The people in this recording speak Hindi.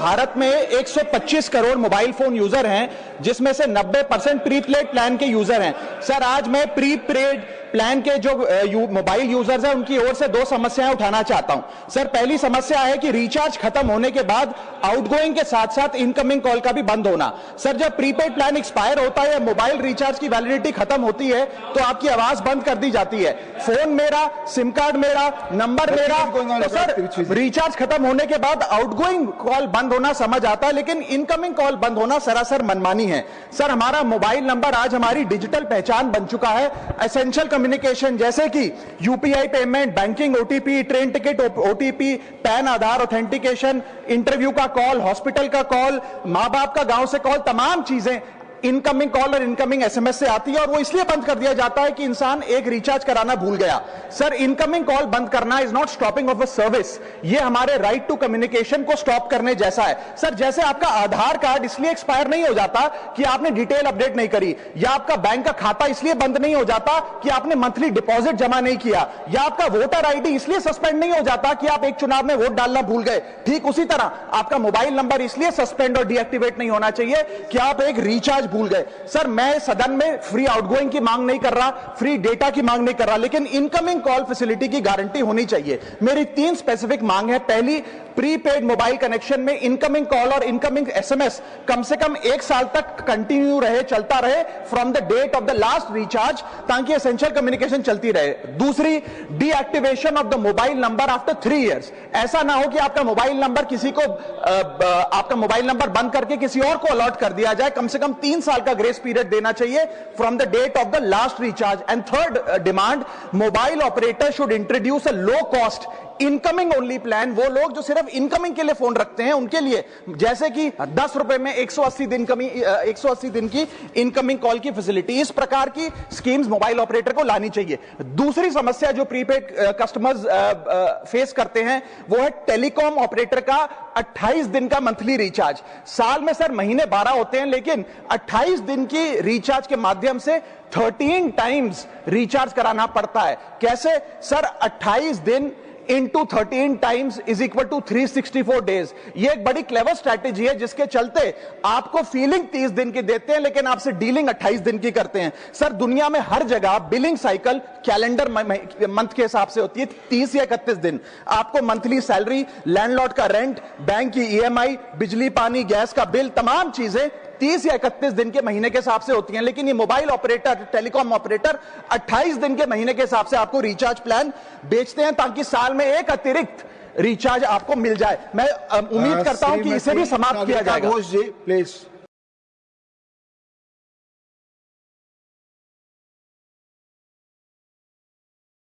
भारत में 125 करोड़ मोबाइल फोन यूजर हैं, जिसमें से 90% प्रीपेड प्लान के यूजर हैं। सर, आज मैं प्रीपेड प्लान के जो मोबाइल यूजर्स हैं उनकी ओर से दो समस्याएं उठाना चाहता हूं। सर, पहली समस्या है कि रिचार्ज खत्म होने के बाद आउटगोइंग के साथ साथ इनकमिंग कॉल का भी बंद होना। सर, जब प्रीपेड प्लान एक्सपायर होता है या मोबाइल रिचार्ज की वैलिडिटी खत्म होती है तो आपकी आवाज बंद कर दी जाती है। फोन मेरा, सिम कार्ड मेरा, नंबर मेरा, तो सर रिचार्ज खत्म होने के बाद आउटगोइंग कॉल बंद होना समझ आता है, लेकिन इनकमिंग कॉल बंद होना सरासर मनमानी है। सर, हमारा मोबाइल नंबर आज हमारी डिजिटल पहचान बन चुका है। एसेंशियल कम्युनिकेशन जैसे कि UPI payment, banking OTP, train ticket OTP, PAN Aadhaar authentication, interview का कॉल, हॉस्पिटल का कॉल, मां बाप का गांव से कॉल, तमाम चीजें इनकमिंग कॉल और इनकमिंग एसएमएस से आती है और वो इसलिए बंद कर दिया जाता है कि इंसान एक रिचार्ज कराना भूल गया। सर, इनकमिंग कॉल बंद करना is not stopping of a service, ये हमारे राइट टू कम्युनिकेशन को स्टॉप करने जैसा है। सर, जैसे आपका आधार कार्ड इसलिए एक्सपायर नहीं हो जाता कि आपने डिटेल अपडेट नहीं करी, या आपका बैंक का खाता इसलिए बंद नहीं हो जाता कि आपने मंथली डिपॉजिट जमा नहीं किया, या आपका वोटर आईडी इसलिए सस्पेंड नहीं हो जाता कि आप एक चुनाव में वोट डालना भूल गए, ठीक उसी तरह आपका मोबाइल नंबर इसलिए सस्पेंड और डीएक्टिवेट नहीं होना चाहिए कि आप एक रिचार्ज भूल गए। सर, मैं सदन में फ्री आउटगोइंग की मांग नहीं कर रहा, फ्री डेटा की मांग नहीं कर रहा, लेकिन इनकमिंग कॉल फैसिलिटी की गारंटी होनी चाहिए। मेरी 3 स्पेसिफिक मांग है। पहली, प्रीपेड मोबाइल कनेक्शन में इनकमिंग कॉल और इनकमिंग एसएमएस कम से कम 1 साल तक कंटिन्यू रहे, चलता रहे from the date of the last recharge, ताकि एसेंशियल कम्युनिकेशन चलती रहे। दूसरी, deactivation of the mobile number after 3 years. ऐसा ना हो कि आपका मोबाइल नंबर किसी को आपका मोबाइल नंबर बंद करके किसी और को अलॉट कर दिया जाए। कम से कम 3 साल का ग्रेस पीरियड देना चाहिए from the date of the last recharge. And third demand, mobile operator should introduce a low cost incoming only plan. वो लोग जो सिर्फ इनकमिंग के लिए फोन रखते हैं उनके लिए, जैसे कि 10 रुपए में 180 दिन की इनकमिंग कॉल की फैसिलिटी, इस प्रकार की स्कीम्स मोबाइल ऑपरेटर को लानी चाहिए। दूसरी समस्या जो प्रीपेड कस्टमर्स फेस करते हैं वो है टेलीकॉम ऑपरेटर का 28 दिन का मंथली रिचार्ज। साल में सर महीने 12 होते हैं, लेकिन 28 दिन की रिचार्ज के माध्यम से 13 टाइम्स रिचार्ज कराना पड़ता है। कैसे सर? 28 दिन into 13 times is equal to 364 days। ये एक बड़ी क्लेवर स्ट्रैटेजी है जिसके चलते आपको फीलिंग 30 दिन की देते हैं, लेकिन आपसे डीलिंग 28 दिन की करते हैं। सर, दुनिया में हर जगह बिलिंग साइकिल कैलेंडर मंथ के हिसाब से होती है, 30 या 31 दिन। आपको मंथली सैलरी, लैंडलॉर्ड का रेंट, बैंक की ईएमआई, बिजली पानी गैस का बिल, तमाम चीजें 30 या 31 दिन के महीने के हिसाब से होती हैं। लेकिन ये मोबाइल ऑपरेटर, टेलीकॉम ऑपरेटर 28 दिन के महीने के हिसाब से आपको रिचार्ज प्लान बेचते हैं, ताकि साल में एक अतिरिक्त रिचार्ज आपको मिल जाए। मैं उम्मीद करता हूं कि इसे भी समाप्त किया जाएगा। घोष जी प्लीज।